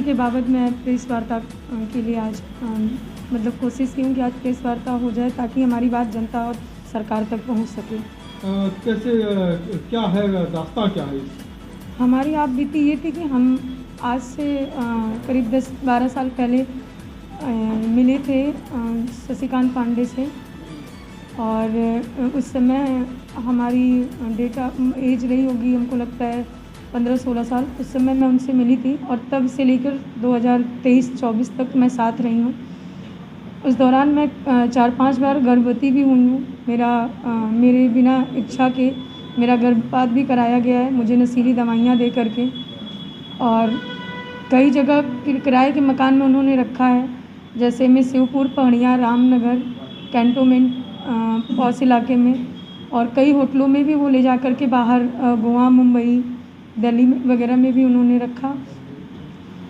के बाबत मैं प्रेस वार्ता के लिए आज मतलब कोशिश की हूँ कि आज प्रेस वार्ता हो जाए ताकि हमारी बात जनता और सरकार तक पहुँच सके। कैसे क्या है रास्ता क्या है? हमारी आप बीती ये थी कि हम आज से करीब 10-12 साल पहले मिले थे शशिकांत पांडे से, और उस समय हमारी डेटा एज रही होगी, हमको लगता है 15-16 साल। उस समय मैं उनसे मिली थी और तब से लेकर 2023-24 तक मैं साथ रही हूँ। उस दौरान मैं 4-5 बार गर्भवती भी हुई हूँ। मेरे बिना इच्छा के मेरा गर्भपात भी कराया गया है, मुझे नशीली दवाइयाँ दे करके, और कई जगह किराए के मकान में उन्होंने रखा है, जैसे में शिवपुर, पहड़िया, रामनगर, कैंटोनमेंट पॉस इलाके में, और कई होटलों में भी वो ले जा कर के बाहर गोवा, मुंबई, दिल्ली वगैरह में भी उन्होंने रखा।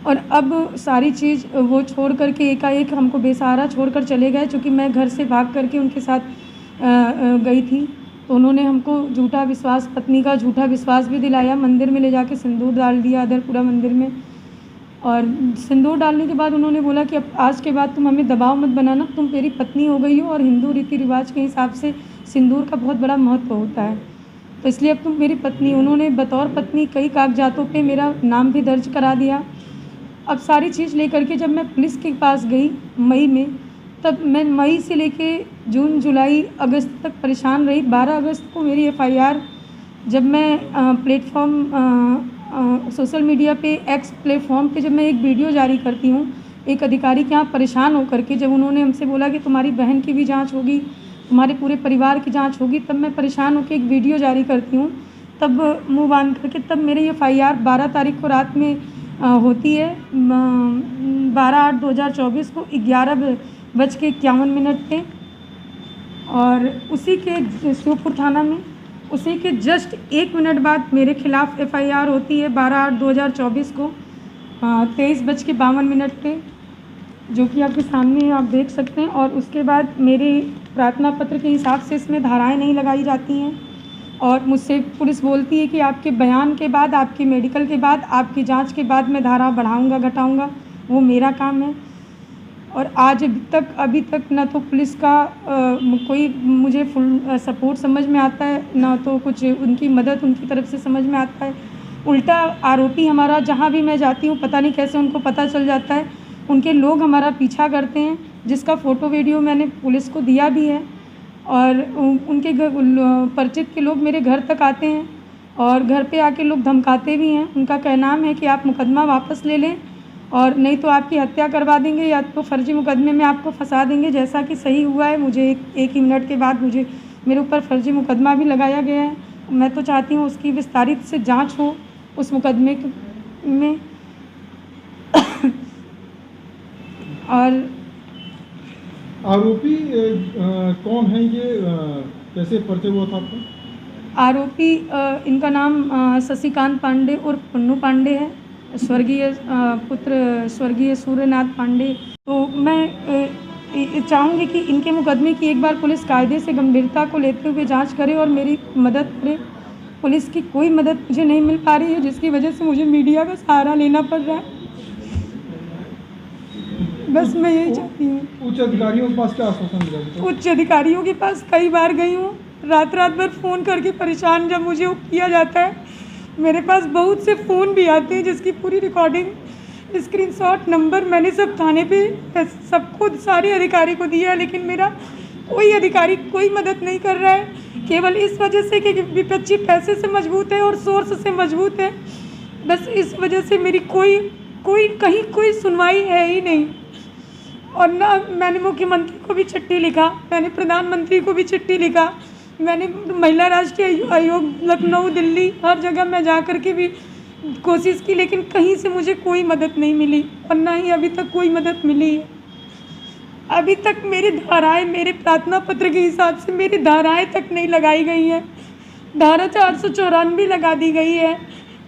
और अब सारी चीज़ वो छोड़ कर के एकाएक हमको बेसहारा छोड़ कर चले गए, चूँकि मैं घर से भाग कर के उनके साथ गई थी। तो उन्होंने हमको झूठा विश्वास, पत्नी का झूठा विश्वास भी दिलाया, मंदिर में ले जाके सिंदूर डाल दिया, अदरपुरा मंदिर में। और सिंदूर डालने के बाद उन्होंने बोला कि अब आज के बाद तुम हमें दबाव मत बनाना, तुम मेरी पत्नी हो गई हो और हिंदू रीति रिवाज के हिसाब से सिंदूर का बहुत बड़ा महत्व होता है, तो इसलिए अब तुम मेरी पत्नी। उन्होंने बतौर पत्नी कई कागजातों पे मेरा नाम भी दर्ज करा दिया। अब सारी चीज़ लेकर के जब मैं पुलिस के पास गई मई में, तब मैं मई से लेके जून, जुलाई, अगस्त तक परेशान रही। 12 अगस्त को मेरी एफआईआर, जब मैं सोशल मीडिया पे एक्स प्लेटफॉर्म पे जब मैं एक वीडियो जारी करती हूँ एक अधिकारी के यहाँ परेशान होकर के, जब उन्होंने हमसे बोला कि तुम्हारी बहन की भी जांच होगी, तुम्हारे पूरे परिवार की जांच होगी, तब मैं परेशान होकर एक वीडियो जारी करती हूँ। तब मुँह बांध करके तब मेरी एफआईआर 12 तारीख को रात में होती है, 12/8/2024 को 11:51 पे, और उसी के शिवपुर थाना में उसी के जस्ट 1 मिनट बाद मेरे खिलाफ़ एफआईआर होती है 12/8/2024 को 23:52 पे, जो कि आपके सामने आप देख सकते हैं। और उसके बाद मेरे प्रार्थना पत्र के हिसाब से इसमें धाराएं नहीं लगाई जाती हैं, और मुझसे पुलिस बोलती है कि आपके बयान के बाद, आपके मेडिकल के बाद, आपकी जांच के बाद मैं धारा बढ़ाऊंगा, घटाऊंगा, वो मेरा काम है। और आज अभी तक ना तो पुलिस का कोई मुझे फुल सपोर्ट समझ में आता है, ना तो कुछ उनकी मदद उनकी तरफ से समझ में आता है। उल्टा आरोपी हमारा, जहाँ भी मैं जाती हूँ पता नहीं कैसे उनको पता चल जाता है, उनके लोग हमारा पीछा करते हैं, जिसका फ़ोटो वीडियो मैंने पुलिस को दिया भी है। और उनके परिचित के लोग मेरे घर तक आते हैं और घर पे आके लोग धमकाते भी हैं। उनका कहना है कि आप मुकदमा वापस ले लें और नहीं तो आपकी हत्या करवा देंगे, या तो फर्जी मुकदमे में आपको फंसा देंगे, जैसा कि सही हुआ है। मुझे एक ही मिनट के बाद मेरे ऊपर फर्जी मुकदमा भी लगाया गया है। मैं तो चाहती हूँ उसकी विस्तारित से जांच हो उस मुकदमे में। और आरोपी कौन है ये, कैसे परिचय हुआ था आपको? आरोपी इनका नाम शशिकांत पांडे और पन्नू पांडे है, स्वर्गीय पुत्र स्वर्गीय सूर्यनाथ पांडे। तो मैं चाहूँगी कि इनके मुकदमे की एक बार पुलिस कायदे से गंभीरता को लेते हुए जांच करे और मेरी मदद करे। पुलिस की कोई मदद मुझे नहीं मिल पा रही है, जिसकी वजह से मुझे मीडिया का सहारा लेना पड़ रहा है। बस मैं यही चाहती हूँ। उच्च अधिकारियों के पास क्या आश्वासन मिला? उच्च अधिकारियों के पास कई बार गई हूँ, रात भर फ़ोन करके परेशान जब मुझे किया जाता है। मेरे पास बहुत से फ़ोन भी आते हैं जिसकी पूरी रिकॉर्डिंग, स्क्रीनशॉट, नंबर मैंने सब थाने पे सबको, सारे अधिकारी को दिया है, लेकिन मेरा कोई अधिकारी कोई मदद नहीं कर रहा है। केवल इस वजह से कि विपक्षी पैसे से मजबूत है और सोर्स से मजबूत है, बस इस वजह से मेरी कहीं कोई सुनवाई है ही नहीं। और ना मैंने मुख्यमंत्री को भी चिट्ठी लिखा, मैंने प्रधानमंत्री को भी चिट्ठी लिखा, मैंने महिला राष्ट्रीय आयोग लखनऊ, दिल्ली, हर जगह मैं जा कर के भी कोशिश की, लेकिन कहीं से मुझे कोई मदद नहीं मिली और ना ही अभी तक कोई मदद मिली है। अभी तक मेरी धाराएं, मेरे प्रार्थना पत्र के हिसाब से मेरी धाराएं तक नहीं लगाई गई हैं। धारा 494 लगा दी गई है,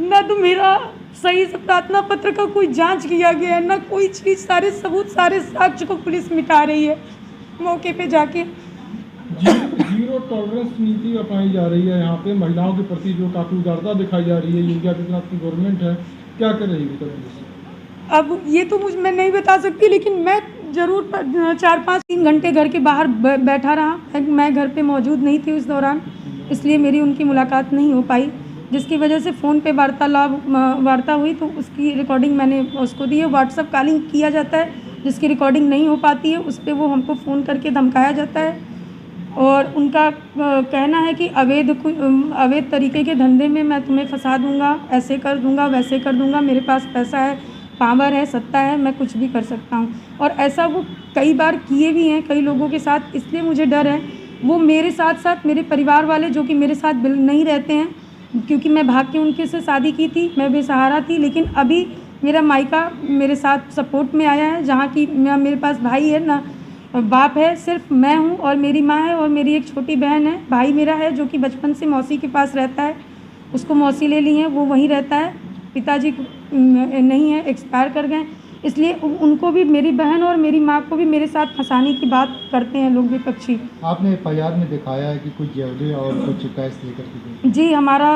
ना तो मेरा सही से प्रार्थना पत्र का कोई जांच किया गया है, ना कोई चीज़। सारे सबूत, सारे साक्ष्य को पुलिस मिटा रही है मौके पे जाके। जीरो टॉलरेंस नीति अपनाई जा रही है यहाँ पे महिलाओं के प्रति, जो काफ़ी उदारता दिखाई जा रही है। योगी आदित्यनाथ की गवर्नमेंट है, क्या कर रही है? अब ये तो मैं नहीं बता सकती, लेकिन मैं ज़रूर 4-5-3 घंटे घर के बाहर बैठा रहा। मैं घर पे मौजूद नहीं थी उस दौरान, इसलिए मेरी उनकी मुलाकात नहीं हो पाई, जिसकी वजह से फ़ोन पे वार्ता हुई तो उसकी रिकॉर्डिंग मैंने उसको दी है। व्हाट्सएप कॉलिंग किया जाता है, जिसकी रिकॉर्डिंग नहीं हो पाती है उस पे वो हमको फ़ोन करके धमकाया जाता है और उनका कहना है कि अवैध तरीके के धंधे में मैं तुम्हें फंसा दूँगा, ऐसे कर दूँगा, वैसे कर दूँगा, मेरे पास पैसा है, पावर है, सत्ता है, मैं कुछ भी कर सकता हूँ। और ऐसा वो कई बार किए भी हैं कई लोगों के साथ, इसलिए मुझे डर है। वो मेरे साथ-साथ मेरे परिवार वाले जो कि मेरे साथ नहीं रहते हैं, क्योंकि मैं भाग के उनके से शादी की थी, मैं बेसहारा थी, लेकिन अभी मेरा मायका मेरे साथ सपोर्ट में आया है, जहाँ की मेरे पास भाई है ना बाप है, सिर्फ मैं हूँ और मेरी माँ है और मेरी एक छोटी बहन है। भाई मेरा है जो कि बचपन से मौसी के पास रहता है, उसको मौसी ले ली है, वो वहीं रहता है। पिताजी नहीं है, एक्सपायर कर गए, इसलिए उनको भी, मेरी बहन और मेरी माँ को भी मेरे साथ फंसाने की बात करते हैं लोग विपक्षी। आपने एफआईआर में दिखाया है कि कुछ ज्वेलरी और कुछ कैश लेकर के जी, हमारा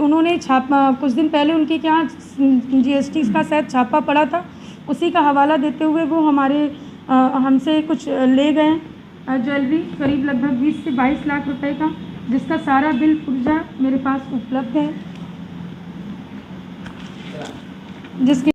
उन्होंने कुछ दिन पहले उनके यहाँ जीएसटी का शायद छापा पड़ा था, उसी का हवाला देते हुए वो हमसे कुछ ले गए ज्वेलरी, करीब लगभग 20 से 22 लाख रुपए का, जिसका सारा बिल पुर्जा मेरे पास उपलब्ध है, जिसकी